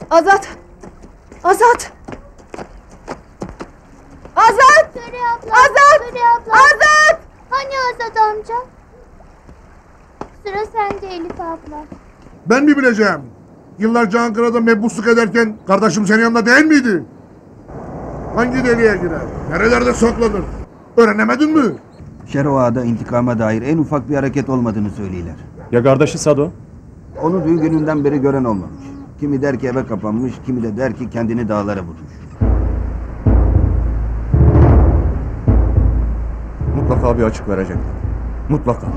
Azat! Azat! Azat! Söyle abla. Azat! Söyle abla. Azat! Hani Azat amca? Sıra sende Elif abla. Ben mi bileceğim? Yıllarca Ankara'da mebusluk ederken kardeşim senin yanında değil miydi? Hangi deliğe girer? Nerelerde saklanır? Öğrenemedin mi? Şero Ağa'da intikama dair en ufak bir hareket olmadığını söylerler. Ya kardeşi Sado? Onu düğün gününden beri gören olmamış. Kimi der ki eve kapanmış, kimi de der ki kendini dağlara vurmuş. Mutlaka bir açık verecekler. Mutlaka.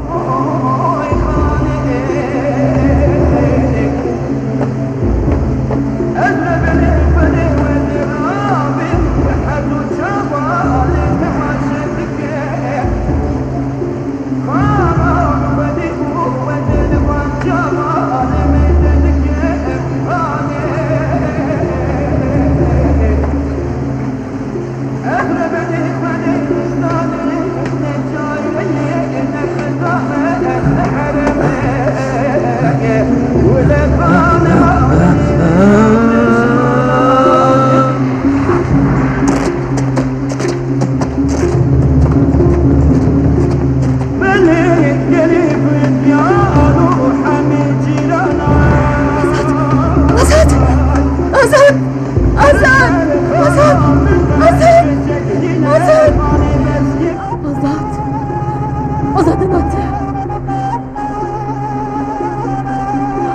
Azat'ın atı!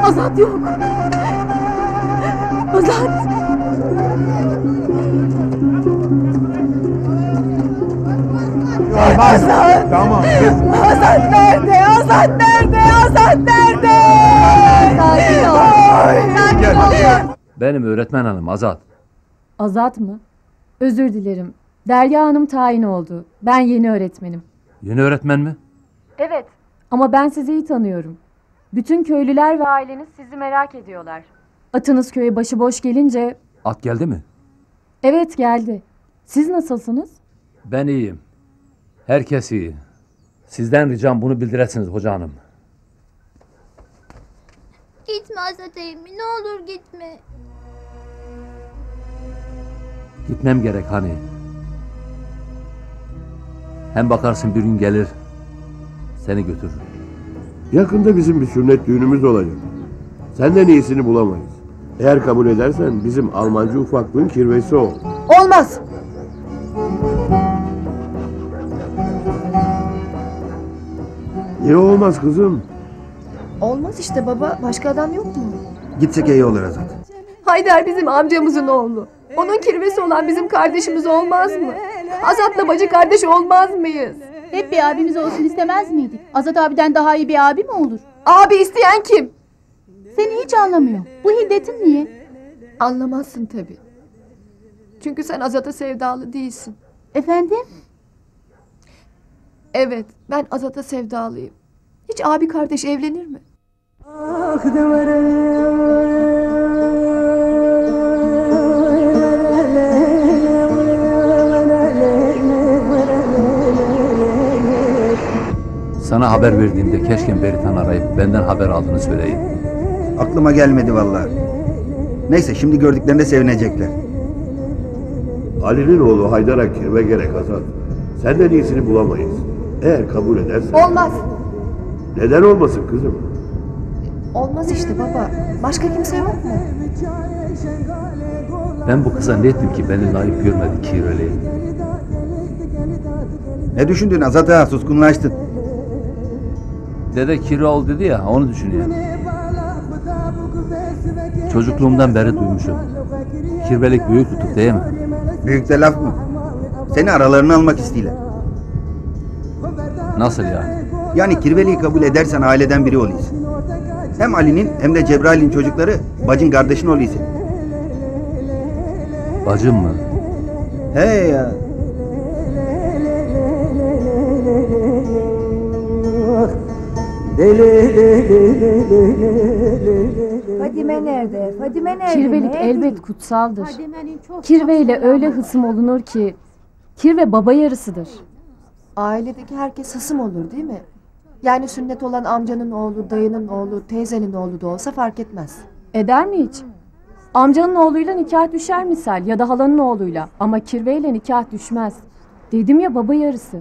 Azat yok! Azat! Azat! Tamam. Azat nerede? Azat nerede? Azat nerede? Sakin ol! Sakin ol! Benim öğretmen hanım Azat. Azat mı? Özür dilerim. Derya Hanım tayin oldu. Ben yeni öğretmenim. Yeni öğretmen mi? Evet. Ama ben sizi iyi tanıyorum. Bütün köylüler ve aileniz sizi merak ediyorlar. Atınız köye başıboş gelince... At geldi mi? Evet geldi. Siz nasılsınız? Ben iyiyim. Herkes iyi. Sizden ricam bunu bildiresiniz hoca hanım. Gitme Azat emmi, ne olur gitme. Gitmem gerek hani. Hem bakarsın bir gün gelir seni götürür. Yakında bizim bir sünnet düğünümüz olacak. Senden iyisini bulamayız. Eğer kabul edersen bizim Almancı ufaklığın kirvesi ol. Olmaz! Niye olmaz kızım? Olmaz işte baba. Başka adam yok mu? Gitsek iyi olur Azat. Haydar bizim amcamızın oğlu. Onun kirvesi olan bizim kardeşimiz olmaz mı? Azat'la bacı kardeş olmaz mıyız? Hep bir abimiz olsun istemez miydik? Azat abiden daha iyi bir abi mi olur? Abi isteyen kim? Seni hiç anlamıyor. Bu hiddetin niye? Anlamazsın tabii. Çünkü sen Azat'a sevdalı değilsin. Efendim? Evet, ben Azat'a sevdalıyım. Hiç abi kardeş evlenir mi? Sana haber verdiğimde keşke Beritan arayıp benden haber aldığını söyleyin. Aklıma gelmedi vallahi. Neyse şimdi gördüklerinde sevinecekler. Ali'nin oğlu Haydar'a kirve gerek Azat. Senden iyisini bulamayız. Eğer kabul edersen... Olmaz. Neden olmasın kızım? Olmaz işte baba. Başka kimse yok mu? Ben bu kıza ne ettim ki beni layık görmedi Kirveli'ye? Ne düşündün Azat Ağa? Suskunlaştın. Dede Kirve ol dedi ya onu düşünüyorum. Çocukluğumdan beri duymuşum. Kirvelik büyük tutuk değil mi? Büyük de laf mı? Seni aralarına almak istiyorlar. Nasıl yani? Yani Kirveli'yi kabul edersen aileden biri oluyorsun. Hem Ali'nin hem de Cebrail'in çocukları bacın kardeşin oluyorsun. Bacım mı? He ya. Fadime nerede? Fadime nerede? Kirvelik Nerede? elbet kutsaldır. Fadime'nin çok Kirve ile çok öyle selamı. hısım olunur ki... Kirve baba yarısıdır. Ailedeki herkes hısım olur değil mi? Yani sünnet olan amcanın oğlu, dayının oğlu, teyzenin oğlu da olsa fark etmez. Eder mi hiç? Amcanın oğluyla nikah düşer misal ya da halanın oğluyla. Ama kirveyle nikah düşmez. Dedim ya, baba yarısı.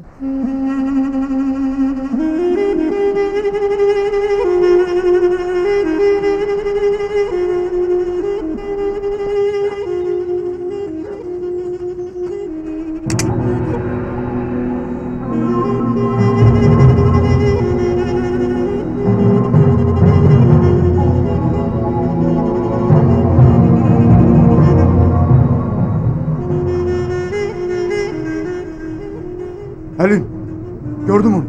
Halin, gördün mü?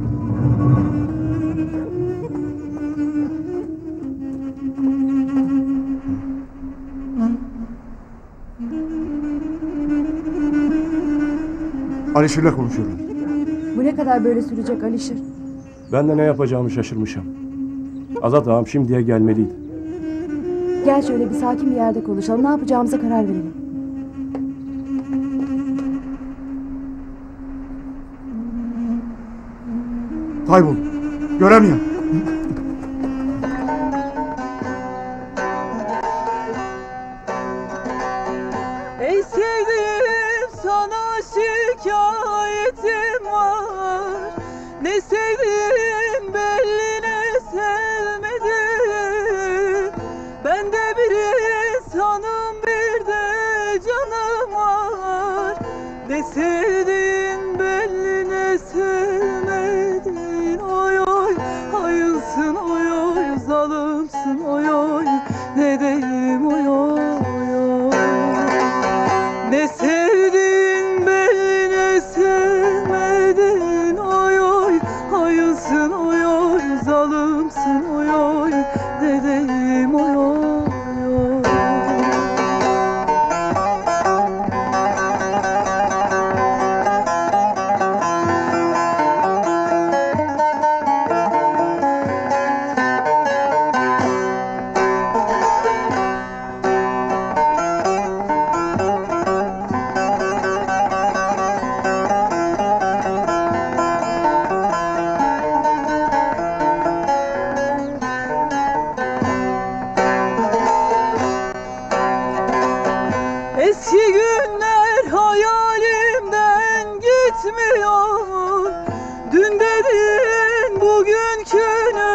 Alişir'le konuşuyorum. Bu ne kadar böyle sürecek Alişir? Ben de ne yapacağımı şaşırmışım. Azat ağam şimdiye gelmeliydi. Gel şöyle bir sakin bir yerde konuşalım. Ne yapacağımıza karar verelim. Kaybol. Göremiyorum. Ey sevdiğim, sana şikayetim var. Ne sevdim belli, ne sevmedim. Ben de bir insanım, bir de canım var. Ne sevdim belli, ne sevmedin. Oy oy, hayınsın oy oy, zalımsın oy oy. Ne diyeyim oy oy. Ne sevdin belli, ne sevmedin. Oy oy, hayınsın oy oy, zalımsın oy oy. Ne diyeyim oy oy. Eski günler hayalimden gitmiyor. Dün dedin bugünkünü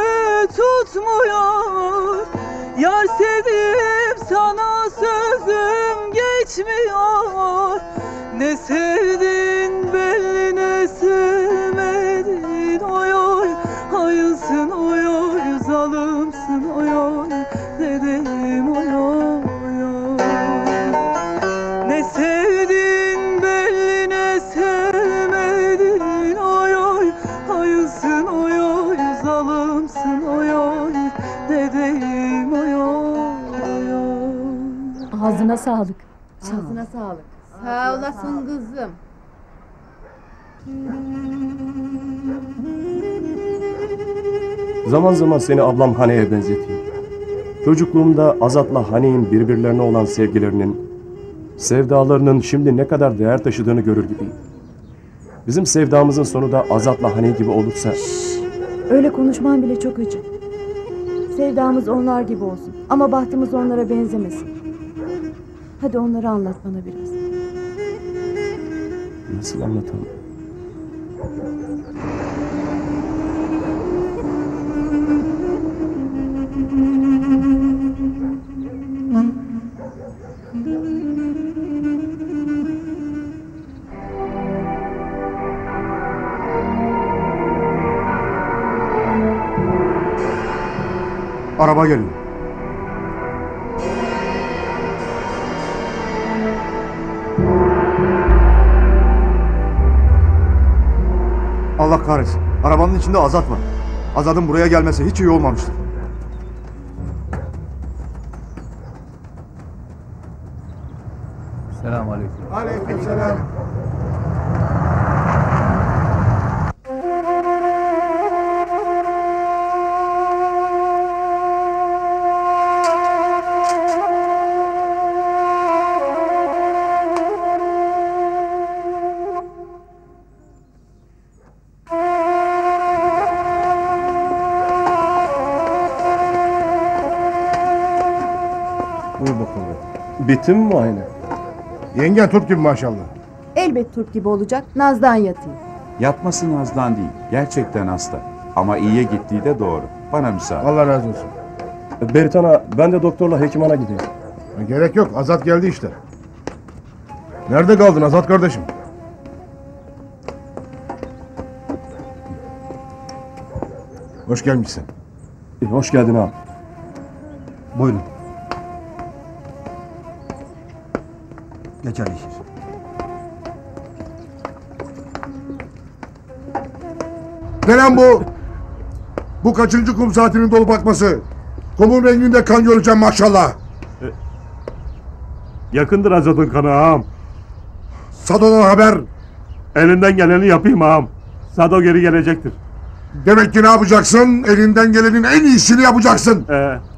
tutmuyor. Yar sevdim, sana sözüm geçmiyor. Ne sevdin belli, ne sevmedin. Oy oy, hayınsın oy oy, zalımsın oy oy. Ne diyeyim oy oy. Ne sevdin belli, ne sevmedin. Oy oy, hayınsın oy oy, zalımsın oy oy. Ne diyeyim oy oy. Ağzına sağlık. Ağzına sağlık. Sağ olasın kızım. Zaman zaman seni ablam Hane'ye benzetiyor. Çocukluğumda Azat'la Hane'nin birbirlerine olan sevgilerinin, sevdalarının şimdi ne kadar değer taşıdığını görür gibiyim. Bizim sevdamızın sonu da Azat'la Hane gibi olursa... Öyle konuşman bile çok acı. Sevdamız onlar gibi olsun. Ama bahtımız onlara benzemesin. Hadi onları anlat bana biraz. Nasıl anlatalım? Araba geliyor. Allah kahretsin. Arabanın içinde Azat var. Azat'ın buraya gelmesi hiç iyi olmamıştır. Selamünaleyküm. Aleykümselam. Bitti mi muayene? Yengen Türk gibi maşallah. Elbet Türk gibi olacak. Naz'dan yatayım. Yatması Naz'dan değil. Gerçekten hasta. Ama iyiye gittiği de doğru. Bana müsaade. Allah razı olsun. Beritana, ben de doktorla hekimana gideyim. Gerek yok. Azat geldi işte. Nerede kaldın Azat kardeşim? Hoş gelmişsin. Hoş geldin ağam. Buyurun. Geç Alişir. Ne lan bu? Bu kaçıncı kum saatinin dolup akması? Kumun renginde kan göreceğim maşallah. Yakındır Azat'ın kanı ağam. Sado'dan haber. Elinden geleni yapayım ağam. Sado geri gelecektir. Demek ki ne yapacaksın? Elinden gelenin en iyisini yapacaksın.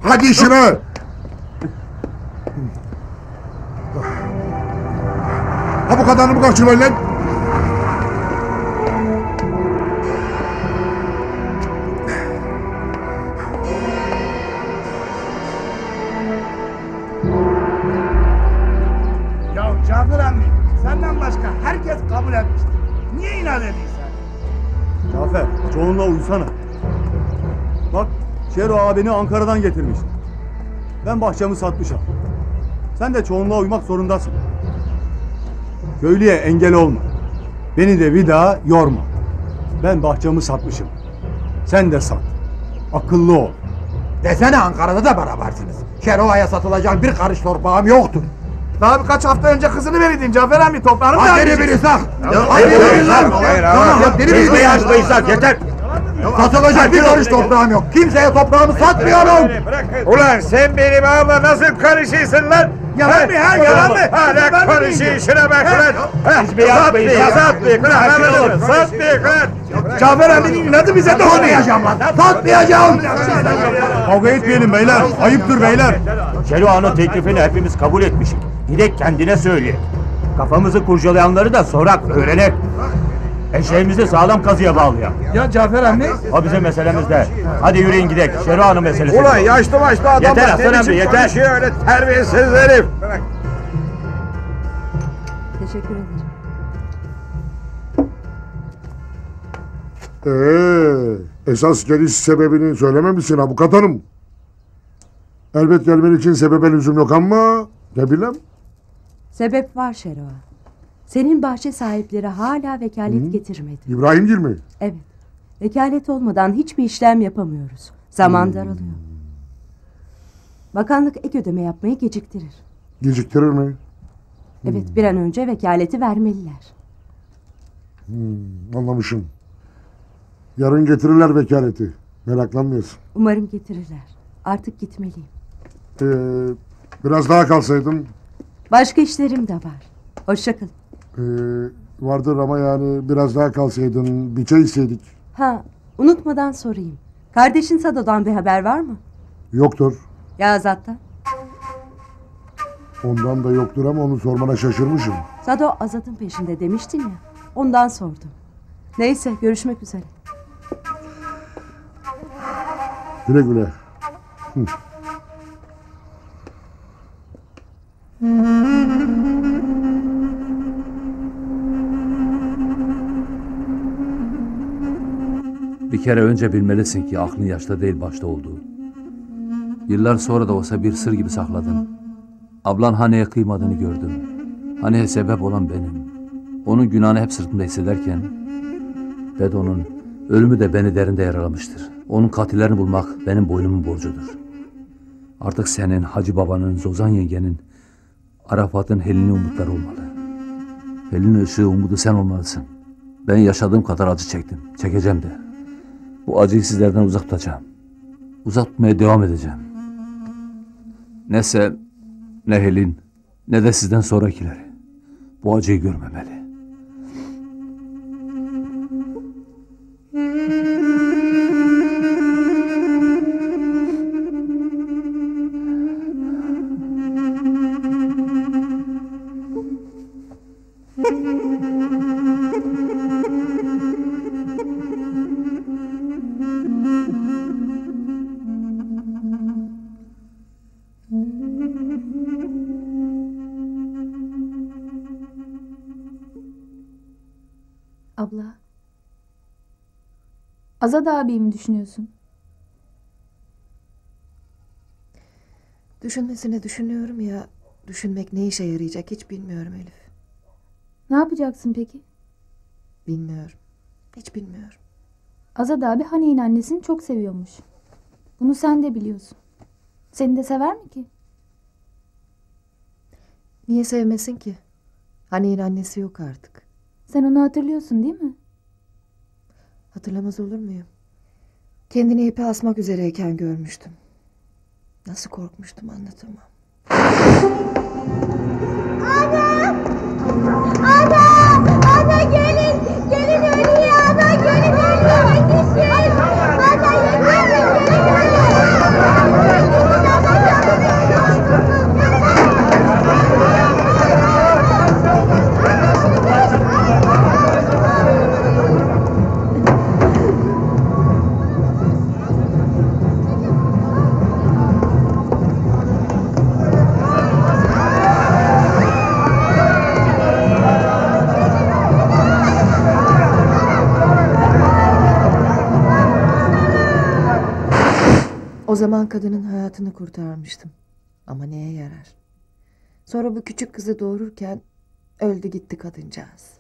Hadi işine. Ha bu kadarını mı kaçırmayın lan? Ya Cafer emmi, senden başka herkes kabul etmiştir. Niye inat ediyorsun? Cafer, çoğunla uysana. Bak, Şero abini Ankara'dan getirmiş. Ben bahçemi satmışım. Sen de çoğunluğa uymak zorundasın. Köylüye engel olma. Beni de bir daha yorma. Ben bahçemi satmışım. Sen de sat. Akıllı ol. Desene Ankara'da da berabersiniz. Şerova'ya satılacak bir karış torpağım yoktur. Daha birkaç hafta önce kızını veriydin Cafer emmi, toprağını mı Hadi verdin? bir İshak. Hadi bir İshak. Tamam, Deli bir İshak, yeter. Satılacak bir karış toprağım yok. Kimseye toprağımı satmıyorum. Ulan sen benim ağamla nasıl karışıyorsun lan? Yalan mı ha, yalan mı? Hala konuşuyor, işine bak lan. Satmayık lan. Cafer emminin inadı bize dokunmayacağım lan. Satmayacağım. Kavga etmeyelim beyler. Ayıptır beyler. Şerua'nın teklifini hepimiz kabul etmişik. Gidek kendine söyleyelim. Kafamızı kurcalayanları da sorak, öğrenek. Eşeğimizi sağlam kazıya bağlayak. Ya Cafer emmi? O bizim meselemiz de. Hadi yürüyün gidek. Şerua'nın meselesi. Ulan yaşlı başlı adamlar yeter Aslan ne emmi, biçim yeter. konuşuyor öyle terbiyesiz herif. Teşekkür ederim. Esas geliş sebebini söylememişsin avukat hanım. Elbet gelmen için sebebe lüzum yok ama ne bileyim. Sebep var Şeroa. Senin bahçe sahipleri hala vekalet getirmedi. İbrahimgil mi? Evet. Vekalet olmadan hiçbir işlem yapamıyoruz. Zaman daralıyor. Bakanlık ek ödeme yapmayı geciktirir. Geciktirir mi? Evet, bir an önce vekaleti vermeliler. Anlamışım. Yarın getirirler vekaleti. Meraklanmıyorsun. Umarım getirirler. Artık gitmeliyim. Biraz daha kalsaydım. Başka işlerim de var. Hoşça kalın. Vardır ama yani biraz daha kalsaydın, bir çay içseydik. Ha, unutmadan sorayım. Kardeşin Sado'dan bir haber var mı? Yoktur. Ya Azat'tan? Ondan da yoktur ama onu sormana şaşırmışım. Sado Azat'ın peşinde demiştin ya. Ondan sordum. Neyse, görüşmek üzere. Güle güle. Bir kere önce bilmelisin ki aklın yaşta değil başta olduğu. Yıllar sonra da olsa bir sır gibi sakladın. Ablan Hane'ye kıymadığını gördüm. Hane'ye sebep olan benim. Onun günahını hep sırtımda hissederken Bedo'nun ölümü de beni derinde yaralamıştır. Onun katillerini bulmak benim boynumun borcudur. Artık senin, Hacı Baba'nın, Zozan yengenin, Arafat'ın Helin'in umutları olmalı. Helin'in ışığı, umudu sen olmalısın. Ben yaşadığım kadar acı çektim. Çekeceğim de. Bu acıyı sizlerden uzak tutacağım. Uzak tutmaya devam edeceğim. Ne sen, ne Helin, ne de sizden sonrakileri bu acıyı görmemeli. Azat abiyi mi düşünüyorsun? Düşünmesine düşünüyorum ya. Düşünmek ne işe yarayacak hiç bilmiyorum Elif. Ne yapacaksın peki? Bilmiyorum. Hiç bilmiyorum. Azat abi Hani'nin annesini çok seviyormuş. Bunu sen de biliyorsun. Seni de sever mi ki? Niye sevmesin ki? Hani'nin annesi yok artık. Sen onu hatırlıyorsun değil mi? Hatırlamaz olur muyum? Kendini ipe asmak üzereyken görmüştüm. Nasıl korkmuştum anlatamam. Ana gelin. Gelin ölüyor ana. Gelin ölüyor. Yetişin. Ana O zaman kadının hayatını kurtarmıştım. Ama neye yarar? Sonra bu küçük kızı doğururken öldü gitti kadıncağız.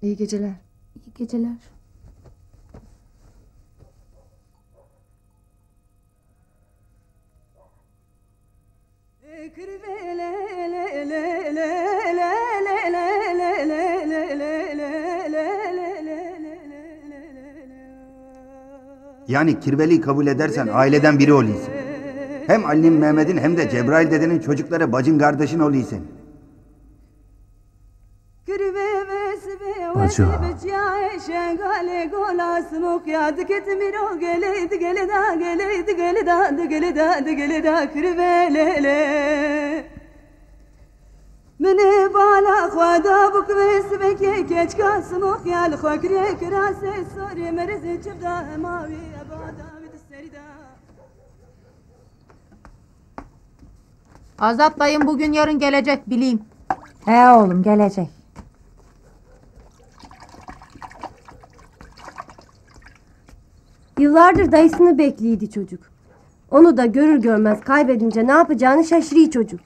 İyi geceler. İyi geceler. Yani kirveliği kabul edersen aileden biri oluyorsun. Hem Ali'nin, Mehmet'in hem de Cebrail dedenin çocukları bacın kardeşin oluyorsun. Bacı. Mene bala khwada buk vesbeke keç kasmok yal khakre krase sore merze çıda mavi abada vid serida. Azat dayım bugün yarın gelecek bileyim. He oğlum gelecek. Yıllardır dayısını bekliydi çocuk. Onu da görür görmez kaybedince ne yapacağını şaşırıyor çocuk.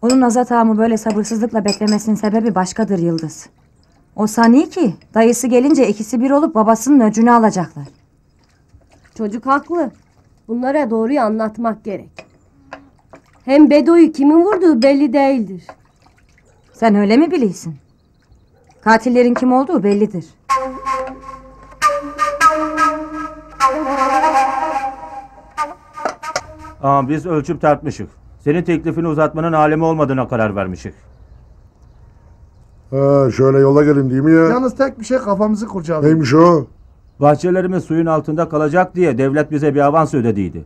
Onun Azat ağamı böyle sabırsızlıkla beklemesinin sebebi başkadır Yıldız. O sani ki dayısı gelince ikisi bir olup babasının öcünü alacaklar. Çocuk haklı. Bunlara doğruyu anlatmak gerek. Hem Bedo'yu kimin vurduğu belli değildir. Sen öyle mi biliyorsun? Katillerin kim olduğu bellidir. Biz ölçüp tartmışık. Senin teklifini uzatmanın alemi olmadığına karar vermişik. Ha, şöyle yola gelin değil mi ya? Yalnız tek bir şey kafamızı kurcalıyor. Neymiş o? Bahçelerimiz suyun altında kalacak diye devlet bize bir avans ödediydi.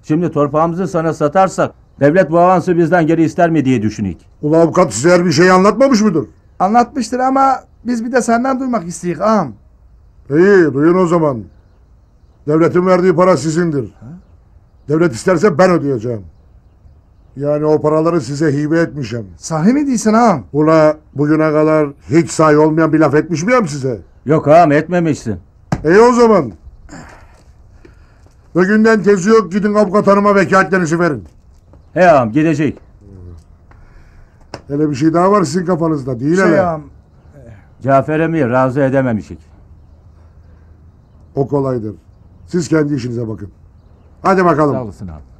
Şimdi torpağımızı sana satarsak devlet bu avansı bizden geri ister mi diye düşünük. Ula avukat size her bir şey anlatmamış mıdır? Anlatmıştır ama biz bir de senden duymak istedik ağam. İyi duyun o zaman. Devletin verdiği para sizindir. Devlet isterse ben ödeyeceğim. Yani o paraları size hibe etmişim. Sahi mi değilsin ağam? Ula bugüne kadar hiç sahi olmayan bir laf etmiş miyim size? Yok ağam etmemişsin. İyi o zaman. Bugünden tezi yok gidin avukat hanıma vekaletlerinizi verin. He ağam gidecek. Hele bir şey daha var sizin kafanızda değil hele. Ağam. Cafer Emmi'yi razı edememişik. O kolaydır. Siz kendi işinize bakın. Hadi bakalım. Sağ olasın abi.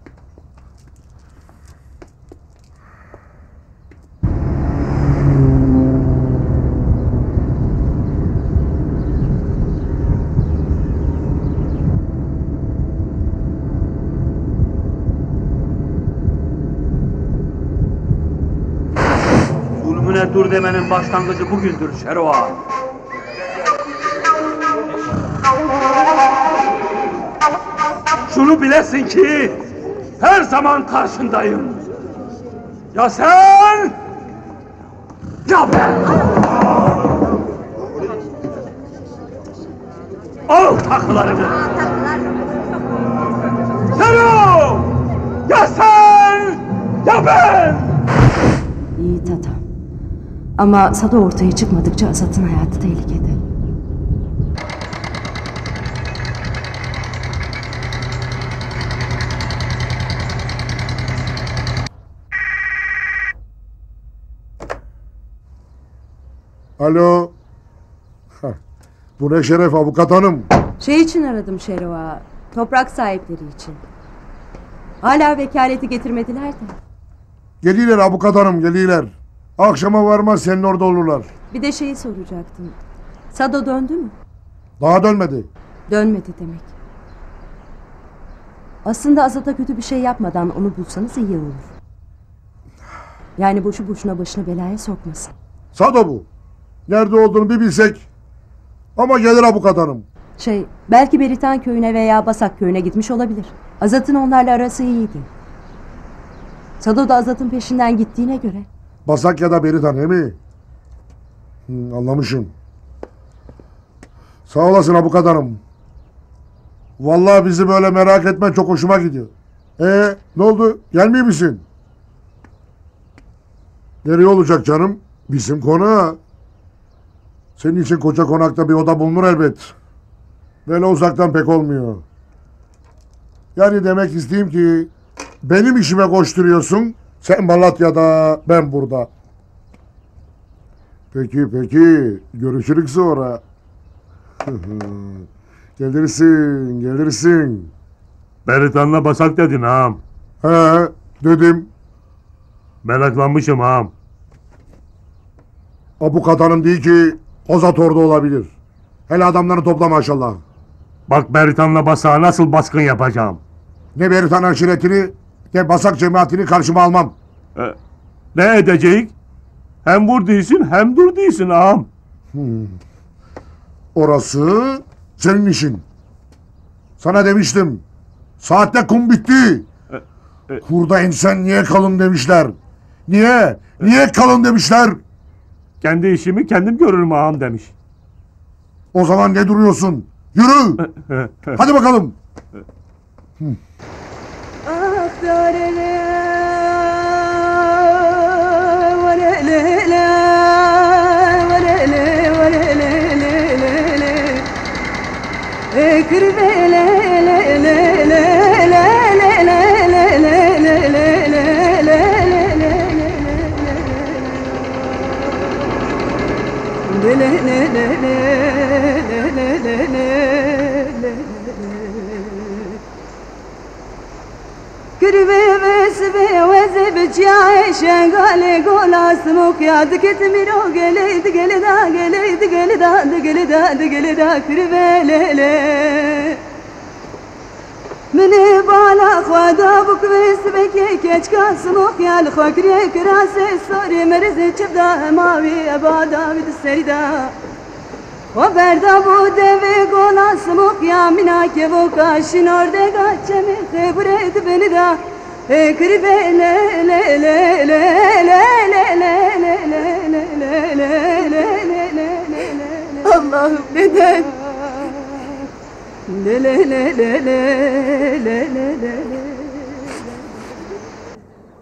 Zulmüne dur demenin başlangıcı bugündür Şeroa. Şunu bilesin ki her zaman karşındayım. Ya sen ya ben. Al takılarını. Şero! Ya sen ya ben. Yiğit atam. Ama Sado ortaya çıkmadıkça Azat'ın hayatı tehlikede. Alo. Heh, bu ne şeref avukat hanım. Şey için aradım Şeroa. Toprak sahipleri için. Hala vekaleti getirmediler de. Geliyorlar avukat hanım geliyorlar. Akşama varmaz senin orada olurlar. Bir de şeyi soracaktım. Sado döndü mü? Daha dönmedi. Dönmedi demek. Aslında Azat'a kötü bir şey yapmadan onu bulsanız iyi olur. Yani boşu boşuna başını belaya sokmasın. Sado bu. Nerede olduğunu bir bilsek. Ama gelir avukat hanım. Belki Beritan köyüne veya Basak köyüne gitmiş olabilir. Azat'ın onlarla arası iyiydi. Sado da Azat'ın peşinden gittiğine göre. Basak ya da Beritan he mi? Anlamışım. Sağ olasın avukat hanım. Vallahi bizi böyle merak etme çok hoşuma gidiyor. Ne oldu? Gelmiyor musun? Nereye olacak canım? Bizim konağa. Senin için koca konakta bir oda bulunur elbet. Böyle uzaktan pek olmuyor. Yani demek isteyeyim ki benim işime koşturuyorsun. Sen Malatya'da, ben burada. Peki. Görüşürük sonra. Gelirsin. Beritan'la Basak dedin ağam. He, dedim. Meraklanmışım ağam. Avukat hanım değil ki Azat orada olabilir. Hele adamları topla maşallah. Bak Beritan'la Basak'a nasıl baskın yapacağım. Ne Beritan aşiretini ne Basak cemaatini karşıma almam. Ne edecek? Hem vur değilsin hem dur değilsin ağam. Orası senin işin. Sana demiştim. Saatte kum bitti. Kurda insan niye kalın demişler. Niye? Niye kalın demişler. Kendi işimi kendim görürüm ağam demiş. O zaman ne duruyorsun? Yürü. Hadi bakalım. مني بالا خوادا بكويس بكي كيش كاسموك يا الخكري كراسي صاري مرزي شبدا ماوي ابادا بد السيدا وبردا بوده في قولا سموك يا منا كيفوكا شنور دقا چمي خبرت بندا كربي لا لا لا لا لا لا لا لا اللهم ندن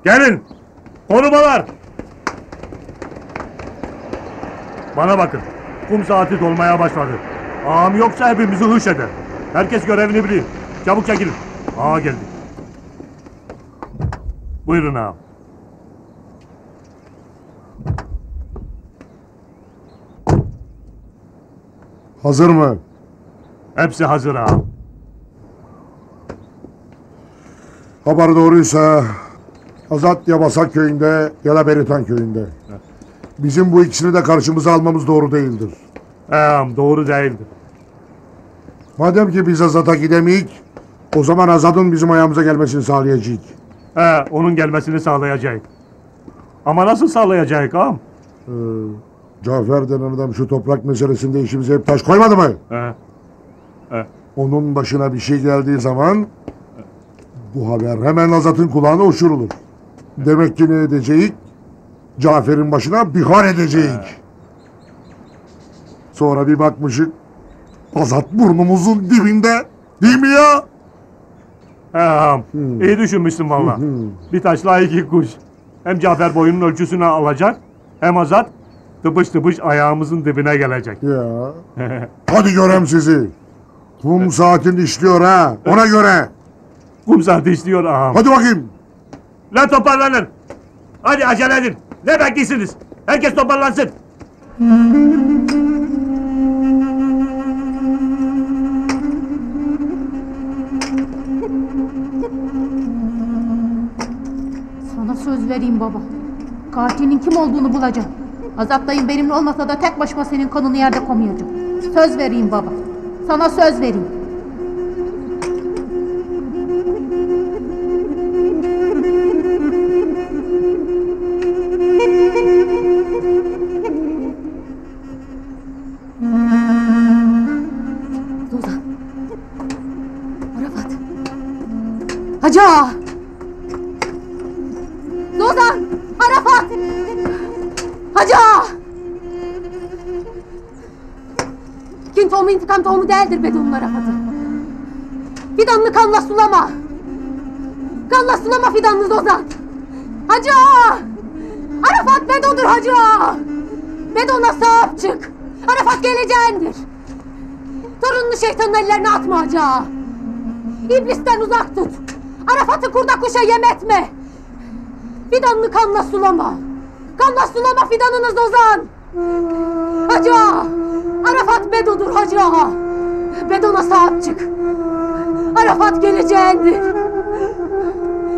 Gelin! Korumalar! Bana bakın. Kum saati dolmaya başladı. Ağam yoksa hepimizi hış eder. Herkes görevini bilir. Çabuk çekilin. Ağa geldi. Buyurun ağam. Hazır mı? Hepsi hazır ağam. Haber doğruysa Azat ya Basak köyünde ya da Beritan köyünde. Bizim bu ikisini de karşımıza almamız doğru değildir. Ağam doğru değildir. Madem ki biz Azat'a gidemeyik, o zaman Azat'ın bizim ayağımıza gelmesini sağlayacağız. Onun gelmesini sağlayacak. Ama nasıl sağlayacak ağam? Cafer denen adam şu toprak meselesinde işimize hep taş koymadı mı? Onun başına bir şey geldiği zaman bu haber hemen Azat'ın kulağına uçurulur. Demek ki ne edeceğiz? Cafer'in başına bihar edeceğiz. Sonra bir bakmışık Azat burnumuzun dibinde. Değil mi ya? Ağam iyi düşünmüşsün valla. Bir taşla iki kuş. Hem Cafer boyunun ölçüsünü alacak hem Azat tıpış tıpış ayağımızın dibine gelecek. Ya. Hadi görem sizi. Kum saatin işliyor ha. Ona göre. Kum saati işliyor ağam. Hadi bakayım. Lan toparlanın. Hadi acele edin. Ne bekliyorsunuz? Herkes toparlansın. Sana söz vereyim baba. Katilin kim olduğunu bulacağım. Azat dayım benimle olmasa da tek başıma senin kanını yerde koymayacağım. Söz vereyim baba. Sana söz vereyim. Ozan. Arafat. Hacı ağa. Ozan. Arafat. Hacı ağa. Kin tohumu intikam tohumu değildir Bedo'nun Arafat'ı. Fidanını kanla sulama. Kanla sulama fidanını Ozan. Hacı ağa. Arafat Bedo'dur Hacı ağa. Bedo'na sahip çık. Arafat geleceğindir. Torununu şeytanın ellerine atma Hacı ağa. İblisten uzak tut. Arafat'ı kurda kuşa yem etme. Fidanını kanla sulama. Kanla sulama fidanınız Ozan. Hacı ağa. Arafat Bedo'dur Hacı ağa. Bedo'na sahip çık. Arafat geleceğindir.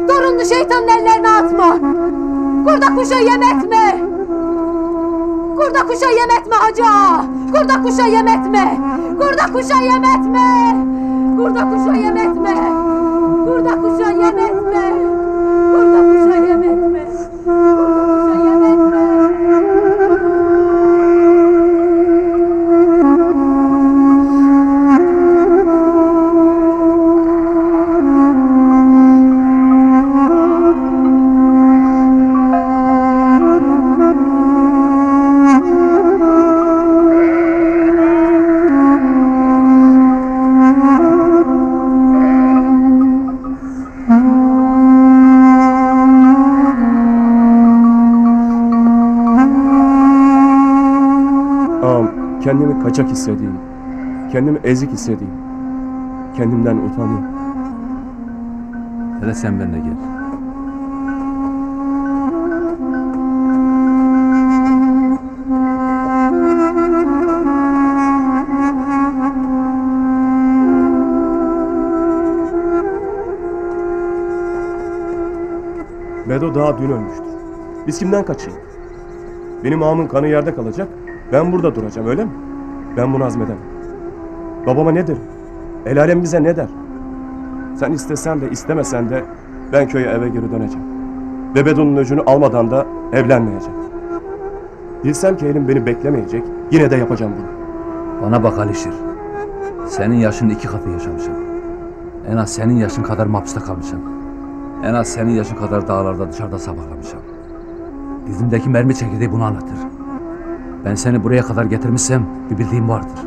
Torununu şeytanın ellerine atma. Kurda kuşa yem etme. Kurda kuşa yem etme Hacı ağa. Kurda kuşa yem etme. Kurda kuşa yem etme. Kurda kuşa yem etme. Kurda kuşa yem etme. Kurda kuşa yem etme. Kurda kuşa yem etme. Kendimi kaçak hissediyorum. Kendimi ezik hissediyorum. Kendimden utanıyorum. Hele sen benimle gel. Bedo daha dün ölmüştür. Biz kimden kaçayım? Benim ağamın kanı yerde kalacak. Ben burada duracağım, öyle mi? Ben bunu hazmedemem. Babama ne derim? El alem bize ne der? Sen istesen de istemesen de ben köye eve geri döneceğim. Ve Bedo'nun öcünü almadan da evlenmeyeceğim. Bilsem ki elim beni beklemeyecek, yine de yapacağım bunu. Bana bak Alişir. Senin yaşın 2 katı yaşamışım. En az senin yaşın kadar mahpusta kalmışım. En az senin yaşın kadar dağlarda dışarıda sabahlamışım. Dizimdeki mermi çekirdeği bunu anlatır. Ben seni buraya kadar getirmişsem bir bildiğim vardır.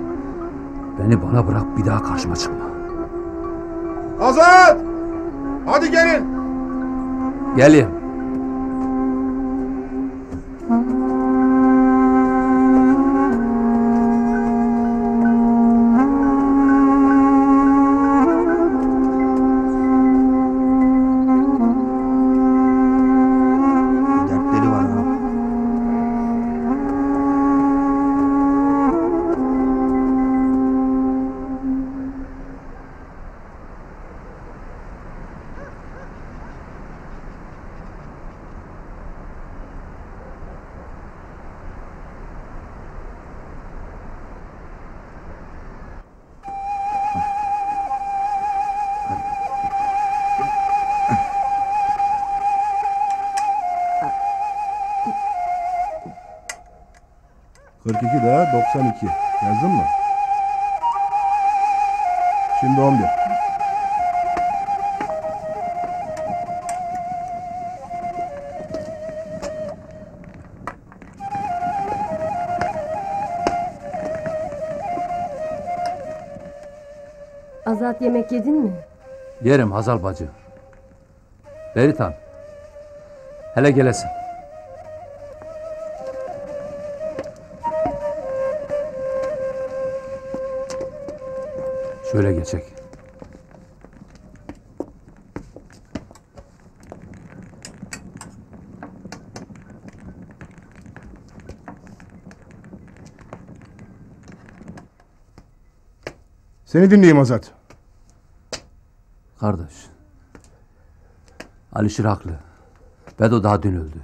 Beni bana bırak, bir daha karşıma çıkma. Azat! Hadi gelin! Geleyim. Dertleri var ha. Daha 92. Yazdın mı? Şimdi 11. Azat, yemek yedin mi? Yerim Hazal bacı. Beritan. Hele gelesin. Şöyle geçecek. Seni dinleyeyim Azat. Kardeş. Alişir haklı. Bedo daha dün öldü.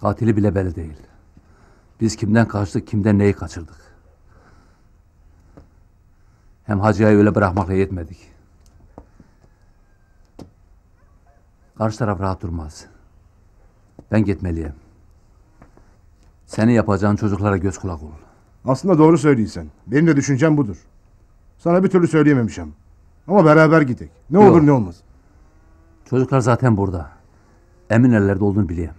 Katili bile belli değil. Biz kimden kaçtık, kimden neyi kaçırdık. Hem Hacı'yı öyle bırakmakla yetmedik. Karşı taraf rahat durmaz. Ben gitmeliyim. Senin yapacağın çocuklara göz kulak ol. Aslında doğru söylüyorsun. Benim de düşüncem budur. Sana bir türlü söyleyememişim. Ama beraber gidelim. Ne Yok. olur ne olmaz. Çocuklar zaten burada. Emin ellerde olduğunu biliyorum.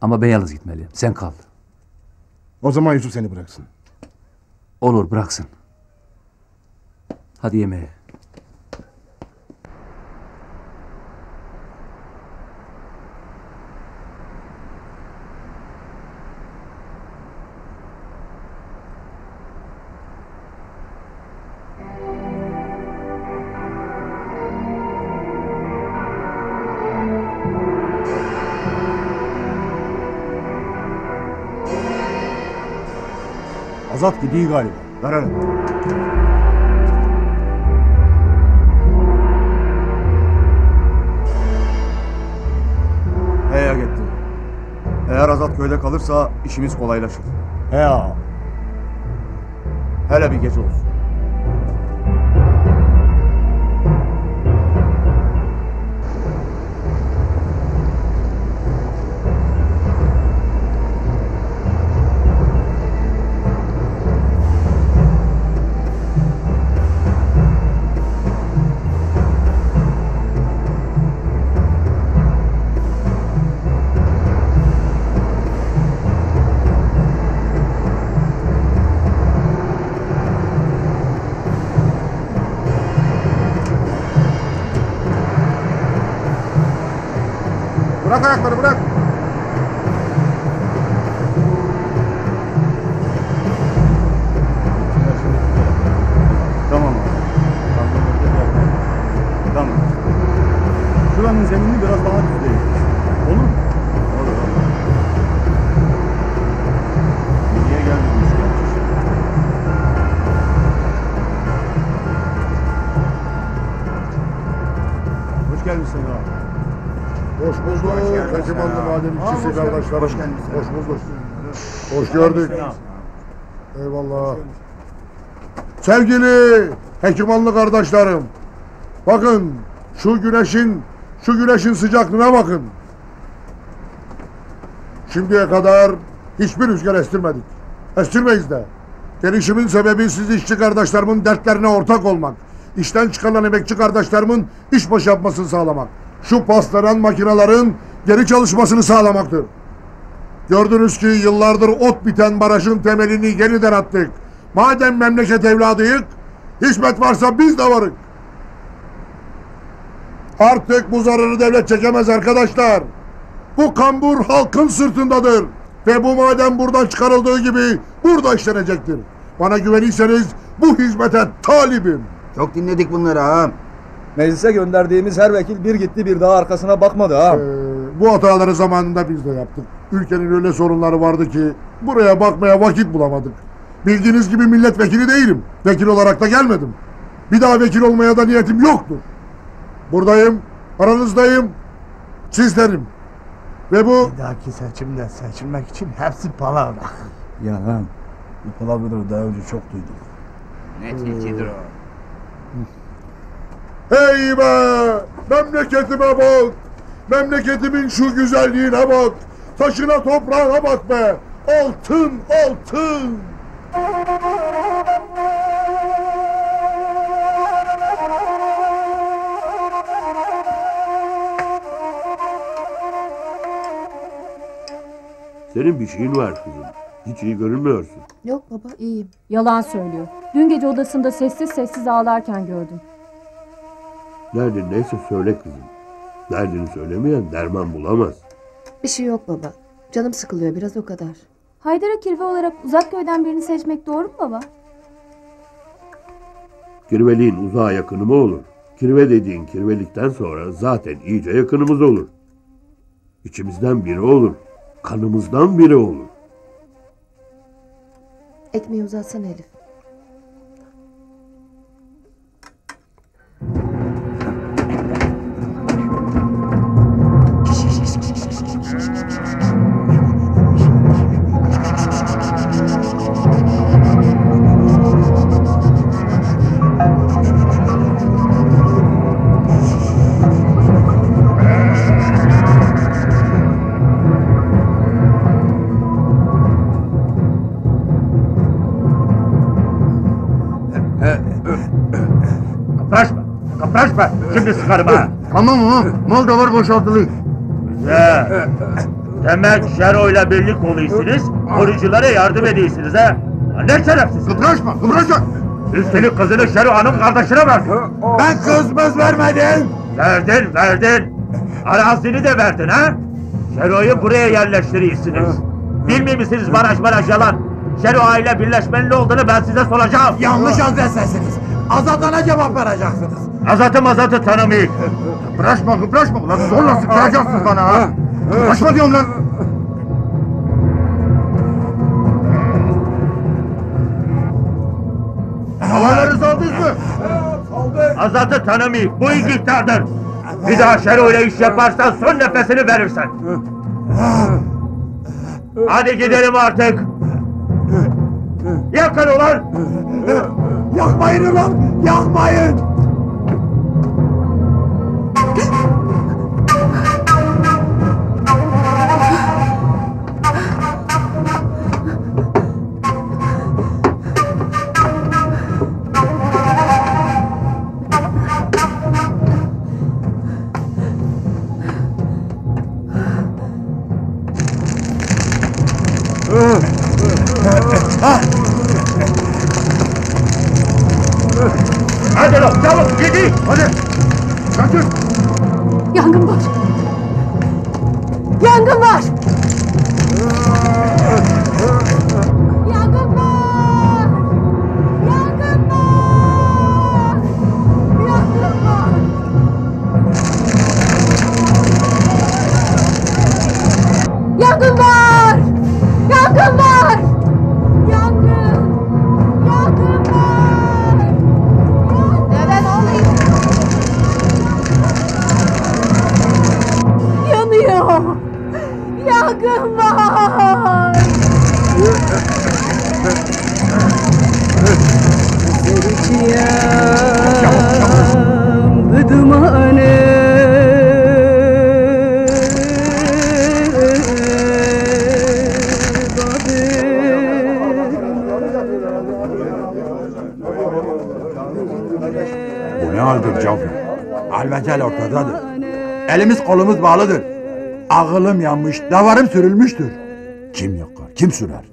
Ama ben yalnız gitmeliyim. Sen kal. O zaman Yusuf seni bıraksın. Olur, bıraksın. Hadi yemeğe. Azat gidiyor galiba. Ver hele. Heya gitti. Eğer Azat köyde kalırsa işimiz kolaylaşır. Heya. Hele bir gece olsun. Bırak ayakları bırak. Tamam abi. Tamam. Şuranın zeminini biraz daha düzleyelim. Olur mu? Olur. Niye gelmediniz gerçi? Hoş gelmişsin abi. Hoş bulduk. Kaçımanlı maden işçisi kardeşlerim. Hoş bulduk. Hoş gördük. Eyvallah. Sevgili Hekimanlı kardeşlerim. Bakın şu güneşin sıcaklığına bakın. Şimdiye kadar hiçbir rüzgar estirmedik. Estirmeyiz de. Gelişimin sebebi siz işçi kardeşlerimin dertlerine ortak olmak. İşten çıkarılan emekçi kardeşlerimin iş başı yapmasını sağlamak. Şu paslanan makinelerin geri çalışmasını sağlamaktır. Gördünüz ki yıllardır ot biten barajın temelini yeniden attık. Madem memleket evladıyık, hizmet varsa biz de varık. Artık bu zararı devlet çekemez arkadaşlar. Bu kambur halkın sırtındadır. Ve bu maden buradan çıkarıldığı gibi burada işlenecektir. Bana güvenirseniz bu hizmete talibim. Çok dinledik bunları ağam. Meclise gönderdiğimiz her vekil bir gitti bir daha arkasına bakmadı ha. Bu hataları zamanında biz de yaptık. Ülkenin öyle sorunları vardı ki buraya bakmaya vakit bulamadık. Bildiğiniz gibi milletvekili değilim. Vekil olarak da gelmedim. Bir daha vekil olmaya da niyetim yoktur. Buradayım, aranızdayım, sizlerim. Ve bu... Bir dahaki seçimde seçilmek için hepsi palavra. Ya lan bu palavraları daha önce çok duydum. Ne tilkidir o? Hey be! Memleketime bak! Memleketimin şu güzelliğine bak! Taşına toprağına bak be! Altın, altın! Senin bir şeyin var kızım. Hiç iyi görünmüyorsun. Yok baba iyiyim. Yalan söylüyor. Dün gece odasında sessiz sessiz ağlarken gördüm. Derdin neyse söyle kızım. Derdini söylemeyen derman bulamaz. Bir şey yok baba. Canım sıkılıyor biraz o kadar. Haydar'a kirve olarak uzak köyden birini seçmek doğru mu baba? Kirveliğin uzağa yakını mı olur? Kirve dediğin kirvelikten sonra zaten iyice yakınımız olur. İçimizden biri olur. Kanımızdan biri olur. Ekmeği uzatsana Elif. Kapraşma. Şimdi sıkarım ha. Tamam ha. Mal da var boşaltılı. Güzel. Demek Şero ile birlik oluyorsunuz, koruculara yardım ediyorsunuz ha. Ne şerefsiz. Kıpraşma. Üstelik kızını Şero Hanım kardeşine verdin. Ben kızmız vermedim. Verdin. Arazini de verdin ha. Şero'yu buraya yerleştiriyorsunuz. Bilmiyor musunuz baraj yalan. Şero aile birleşmenin ne olduğunu ben size soracağım. Yanlış adrestesiniz. Azat'ına cevap vereceksiniz. Azat'ı tanımayın. Kıpraşma. Ulan zorla sıkacaksın bana ha. Kıpraşma diyorum lan. Havalarınızı aldınız mı? Azat'ı tanımayın. Bu İngiltere'dir. Bir daha Şero ile iş yaparsan son nefesini verirsen. Hadi gidelim artık. Yakın ulan. Yakmayın ulan. Yakmayın. Hadi lan çabuk gidin. Hadi. Kaçın. Yangın var. Yangın var. Yangın var. Yangın var. Yangın var. Yangın var. Yangın var. Yangın. Yangın var. Neden oluyor? Yanıyor. Yangın var. Bu ne haldir Cafer? Almecel ortadadır. Elimiz kolumuz bağlıdır. Ağılım yanmış, davarım sürülmüştür. Kim yakar, kim sürer?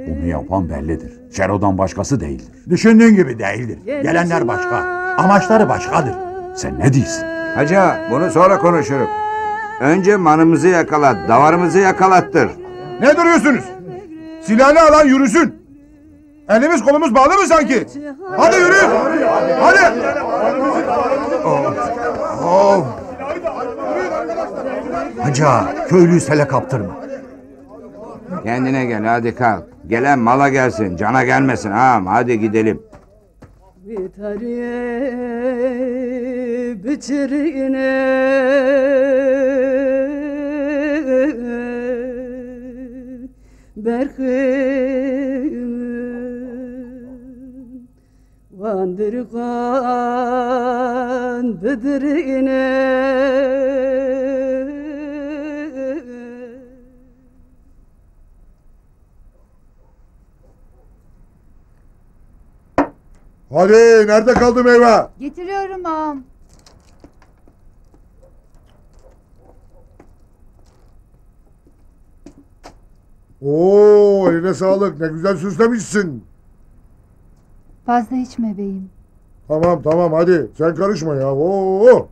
Bunu yapan bellidir. Şero'dan başkası değildir. Düşündüğün gibi değildir. Gelenler başka, amaçları başkadır. Sen ne diyorsun? Hacı bunu sonra konuşuruz. Önce manımızı yakalat, davarımızı yakalattır. Ne duruyorsunuz? Silahını alan yürüsün. Elimiz kolumuz bağlı mı sanki? Hadi yürü. Hadi. Hacı köylüyü sele kaptırma. Kendine gel hadi kalk. Gelen mala gelsin, cana gelmesin ağam. Hadi gidelim. Vandırgan bıdırine Hadi nerede kaldı meyve? Getiriyorum ağam. Oo, eline sağlık. Ne güzel süslemişsin. Fazla içme beyim. Tamam hadi. Sen karışma ya. Oo.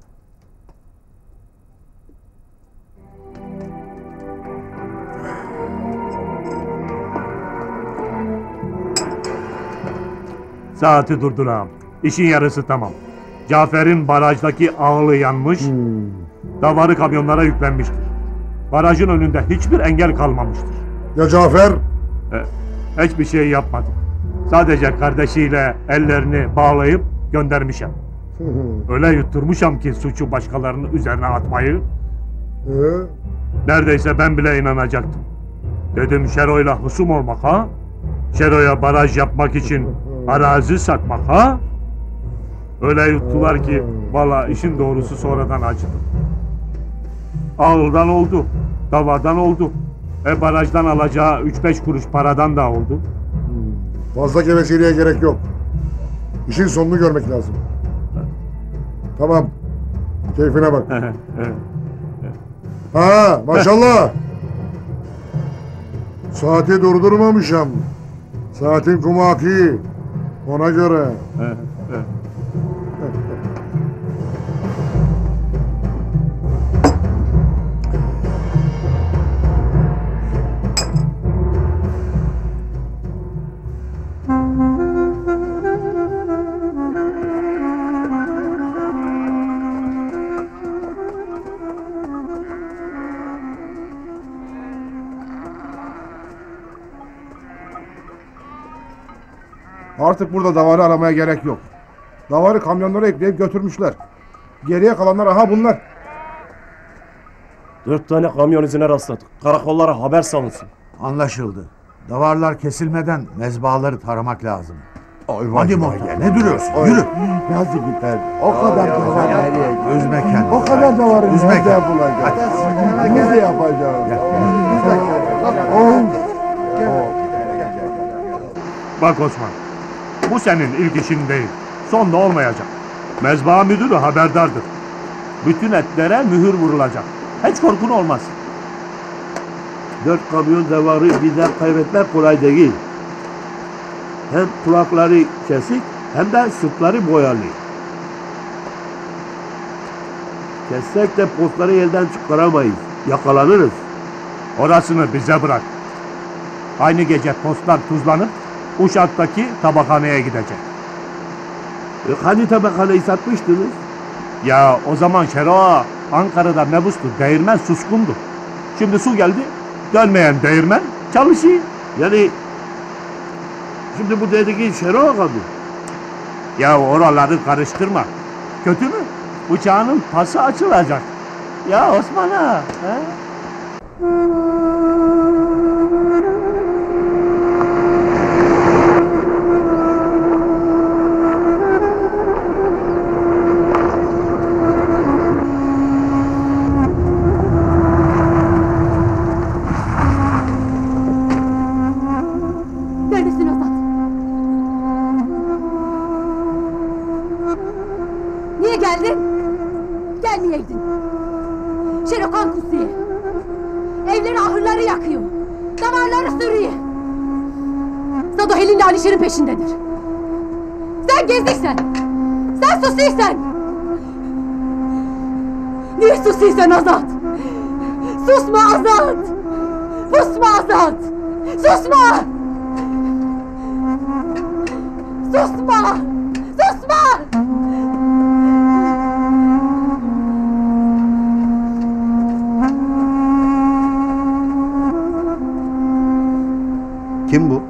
Saati durdur ağam. İşin yarısı tamam. Cafer'in barajdaki ağlı yanmış. Davarı kamyonlara yüklenmiştir. Barajın önünde hiçbir engel kalmamıştır. Ya Cafer? Hiçbir şey yapmadı. Sadece kardeşiyle ellerini bağlayıp göndermişim. Öyle yutturmuşam ki suçu başkalarının üzerine atmayı. Neredeyse ben bile inanacaktım. Dedim Şero'yla husum olmak ha? Şero'ya baraj yapmak için arazi satmak ha? Öyle yuttular ki valla işin doğrusu sonradan acıdım. Ağıldan oldu, davardan oldu. Barajdan alacağı 3-5 kuruş paradan da oldu. Fazla geveseliğe gerek yok. İşin sonunu görmek lazım. Tamam. Keyfine bak. Ha maşallah. Saati durdurmamışım. Saatin kumu akıyor. Ona göre. Artık burada davarı aramaya gerek yok. Davarı kamyonlara ekleyip götürmüşler. Geriye kalanlar aha bunlar. 4 tane kamyon izine rastladık. Karakollara haber salınsın. Anlaşıldı. Davarlar kesilmeden mezbahaları taramak lazım. Hadi Hadi Muhtar, ne duruyorsun? Oy. Yürü. Nasıl biter? O kadar davar. Üzme kendini. O kadar davarı Üzme nerede kendini. bulacağız? Nasıl yapacağız? Bak Osman, bu senin ilk işin değil. Son da olmayacak. Mezba müdürü haberdardır. Bütün etlere mühür vurulacak. Hiç korkun olmaz. 4 kamyon davarı birden kaybetmek kolay değil. Hem kulakları kesik hem de sırtları boyalı. Kessek de postları elden çıkaramayız. Yakalanırız. Orasını bize bırak. Aynı gece postlar tuzlanıp Uşak'taki tabakhaneye gidecek. Hani tabakhaneyi satmıştınız? Ya o zaman Şero Ankara'da mebustu, değirmen suskundu. Şimdi su geldi, dönmeyen değirmen çalışıyor. Yani şimdi bu dediğin Şero Ağa mı? Ya oraları karıştırma. Kötü mü? Uçağının pası açılacak. Ya Osman ağa. He? Neredesin Azat? Niye geldin? Gelmeyeydin. Şerokan kusuyor. Evleri ahırları yakıyor. Davarları sürüyor. Sado Helin'le Alişer'in peşindedir. Sen gezdiksen. Sen susuysan. Niye susuysan Azat? Susma Azat. Susma Azat. Susma. Susma! Susma! Kim bu?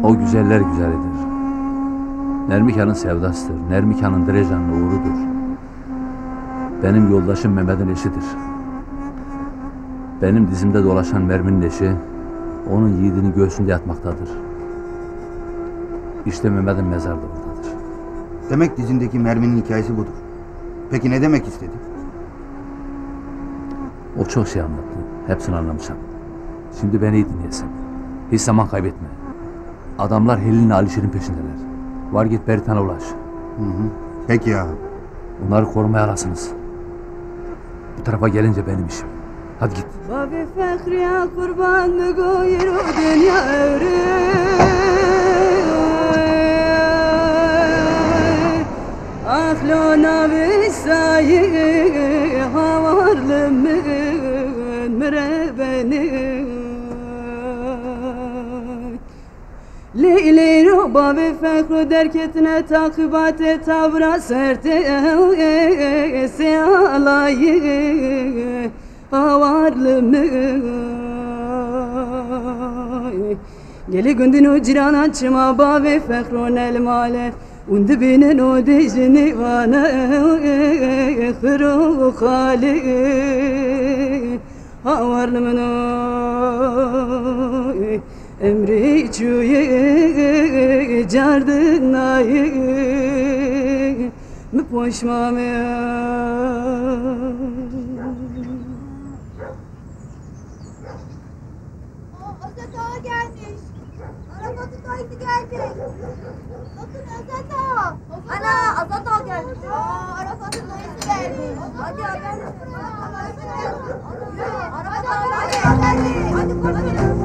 O güzeller güzelidir. Nermikan'ın sevdasıdır. Nermikan'ın Derecan'ın uğrudur. Benim yoldaşım Mehmet'in eşidir. Benim dizimde dolaşan merminin eşi, onun yiğidinin göğsünde yatmaktadır. İşte Mehmet'in mezarı da oradadır. Demek dizindeki merminin hikayesi budur. Peki ne demek istedi? O çok şey anlattı. Hepsini anlamışım. Şimdi beni iyi dinleyesin. Hiç zaman kaybetme. Adamlar Helin'le Alişer'in peşindeler. Var git Beritan'a ulaş. Peki ya. Bunları korumaya alasınız. Bu tarafa gelince benim işim. Hadi git. Babi fekriye kurban mı goyir o dünya evri. Ahlona visayi havarlı mın mire beni. bavi fekru derketine takibate tavra serte siyalayı avarlımı Geli gündün o ciran açma bavi fekru nel male Undi binin o dejini vana kırı khali avarlımın Emri çüye cardın ayı mı poşmam Azat ağa gelmiş. Arafat'ın dayısı geldi. Bakın Azat ağa. Ana Azat ağa gelmiş. Arafat'ın dayısı gelmiş. Hadi haber. Arafat ağa geldi. Hadi koşun.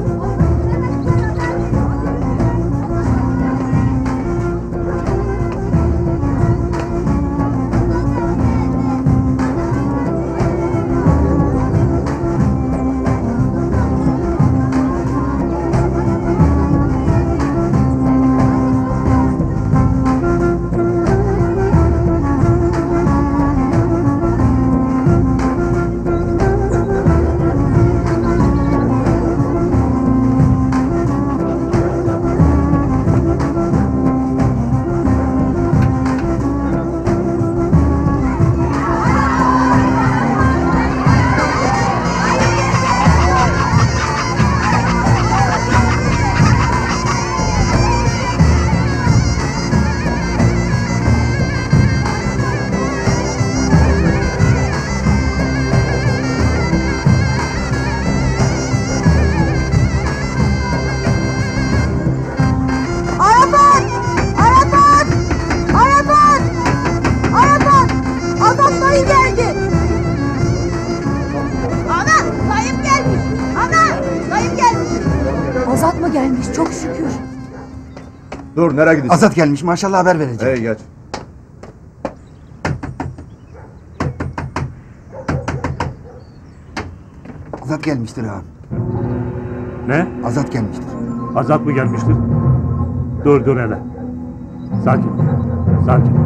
Azat mı gelmiş? Çok şükür. Dur, nereye gidiyorsun? Azat gelmiş, maşallah haber vereceğim. Hey geç. Azat gelmiştir ağam. Ne? Azat gelmiştir. Azat mı gelmiştir? Dur hele. Sakin. Sakin.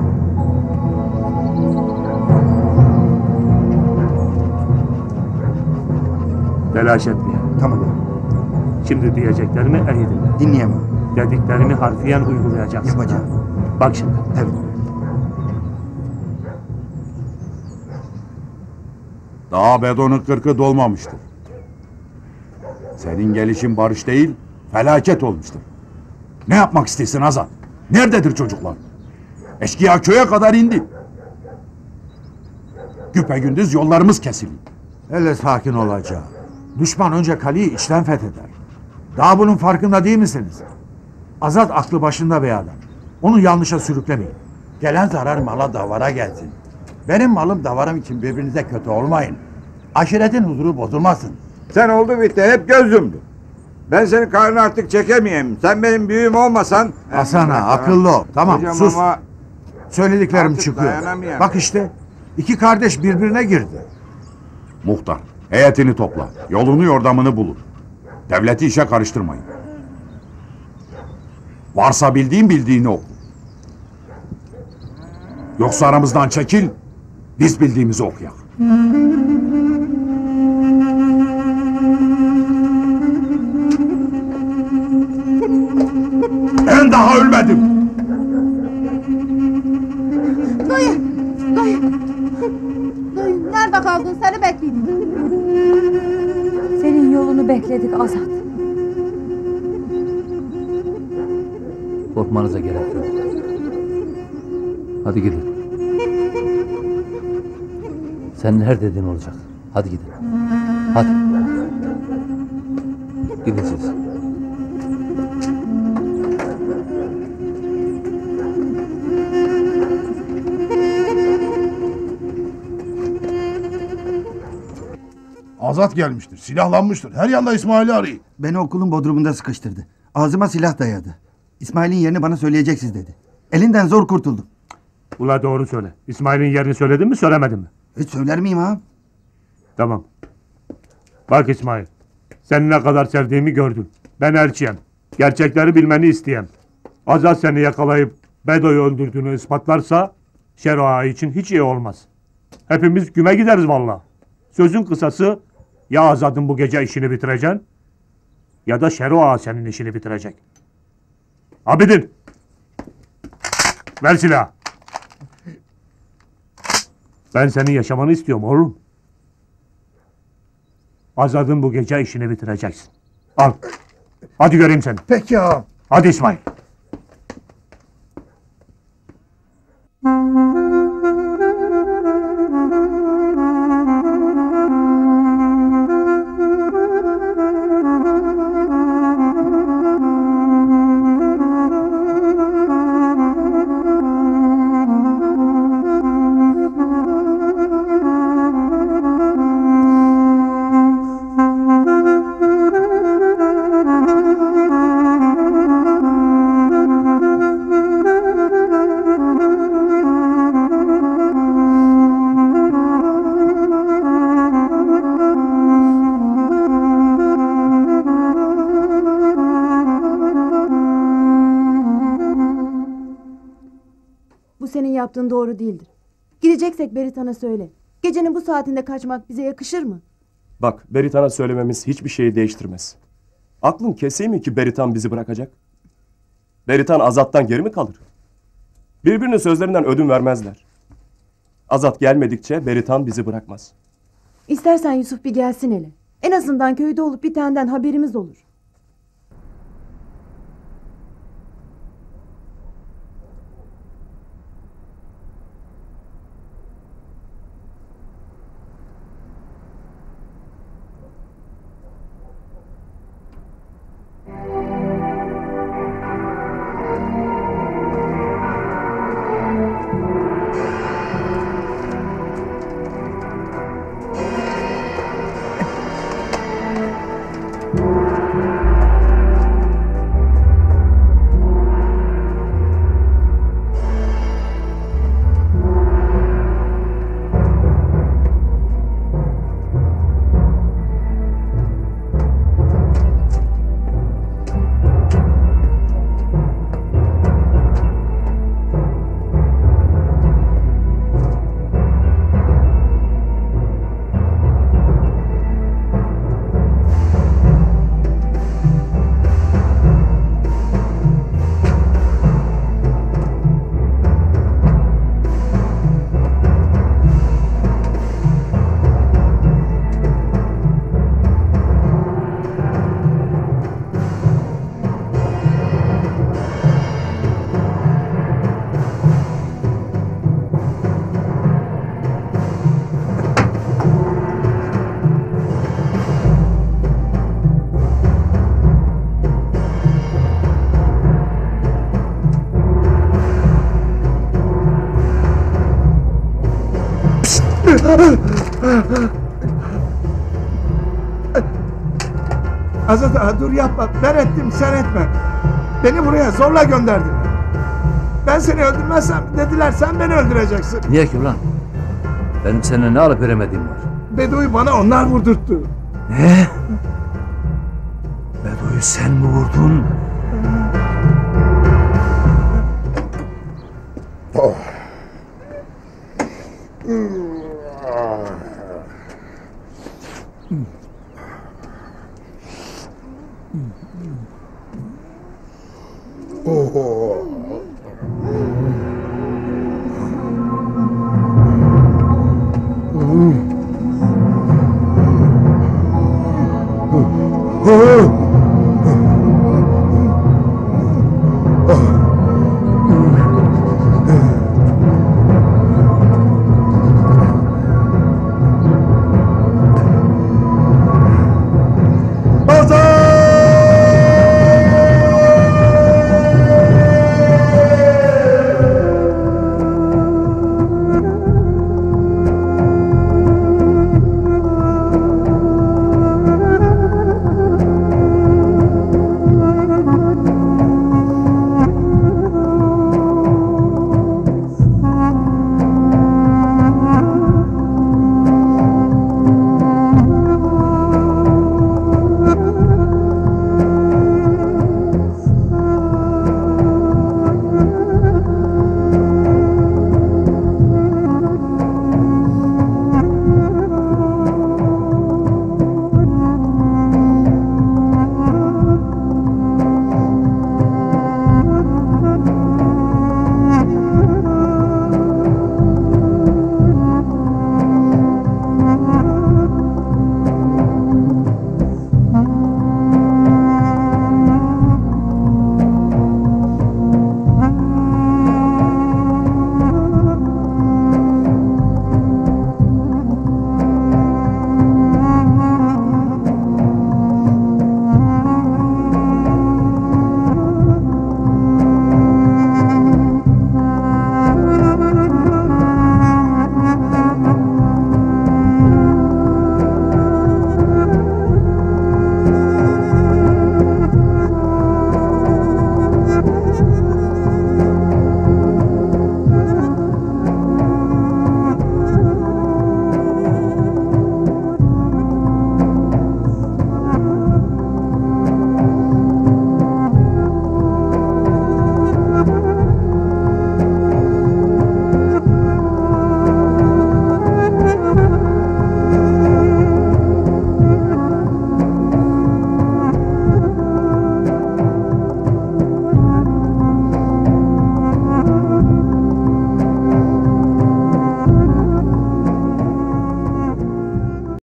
Telaş etme. Tamam. Şimdi diyeceklerimi iyi dinle. Dinleyemem. Dediklerimi harfiyen uygulayacaksın. Yapacağım. Bak şimdi. Evet. Daha bedonun 40'ı dolmamıştır. Senin gelişin barış değil, felaket olmuştur. Ne yapmak istesin Azat? Nerededir çocuklar? Eşkıya köye kadar indi. Güpegündüz yollarımız kesildi. Hele sakin olacağım. Düşman önce kaleyi içten fetheder. Daha bunun farkında değil misiniz? Azat aklı başında bir adam. Onu yanlışa sürüklemeyin. Gelen zarar mala davara gelsin. Benim malım davarım için birbirinize kötü olmayın. Aşiretin huzuru bozulmasın. Sen oldu bitti hep göz yumdun. Ben senin karnını artık çekemeyeyim. Sen benim büyüğüm olmasan... Hasan ağa, akıllı ol. Tamam Hocam sus. ama Söylediklerim artık çıkıyor. dayanamıyorum. Bak işte iki kardeş birbirine girdi. Muhtar, heyetini topla. Yolunu yordamını bulun. Devleti işe karıştırmayın. Varsa bildiğini oku. Yoksa aramızdan çekil, biz bildiğimizi okuyak. Ben daha ölmedim. Dayı! Dayı! Dayı nerede kaldın? Seni bekledim. Senin yolunu bekledik Azat. Korkmanıza gerek yok. Hadi gidin. Sen her dediğin olacak. Hadi gidin. Hadi. Gidin siz. Azat gelmiştir, silahlanmıştır. Her yanda İsmail'i arayın. Beni okulun bodrumunda sıkıştırdı. Ağzıma silah dayadı. İsmail'in yerini bana söyleyeceksiniz dedi. Elinden zor kurtuldum. Ula doğru söyle. İsmail'in yerini söyledin mi söylemedin mi? Hiç söyler miyim ağam? Tamam. Bak İsmail. Seni ne kadar sevdiğimi gördün. Ben elçiyim. Gerçekleri bilmeni isteyem. Azat seni yakalayıp Bedo'yu öldürdüğünü ispatlarsa Şero Ağa için hiç iyi olmaz. Hepimiz güme gideriz valla. Sözün kısası ya Azat'ın bu gece işini bitireceksin ya da Şero Ağa senin işini bitirecek. Abidin! Ver silahı. Ben senin yaşamanı istiyorum oğlum. Azad'ın bu gece işini bitireceksin. Al. Hadi göreyim seni. Peki ağam. Hadi İsmail. Bu senin yaptığın doğru değildir. Gideceksek Beritan'a söyle. Gecenin bu saatinde kaçmak bize yakışır mı? Bak, Beritan'a söylememiz hiçbir şeyi değiştirmez. Aklın keseyim mi ki Beritan bizi bırakacak? Beritan Azat'tan geri mi kalır? Birbirinin sözlerinden ödün vermezler. Azat gelmedikçe Beritan bizi bırakmaz. İstersen Yusuf bir gelsin hele. En azından köyde olup bitenden haberimiz olur. Azat ağa dur yapma. Ben ettim sen etme. Beni buraya zorla gönderdin. Ben seni öldürmezsem dediler sen beni öldüreceksin. Niye ki ulan? Benim seninle ne alıp veremediğim var. Bedo'yu bana onlar vurdurttu. Ne? Bedo'yu sen mi vurdun? Oh. Oh.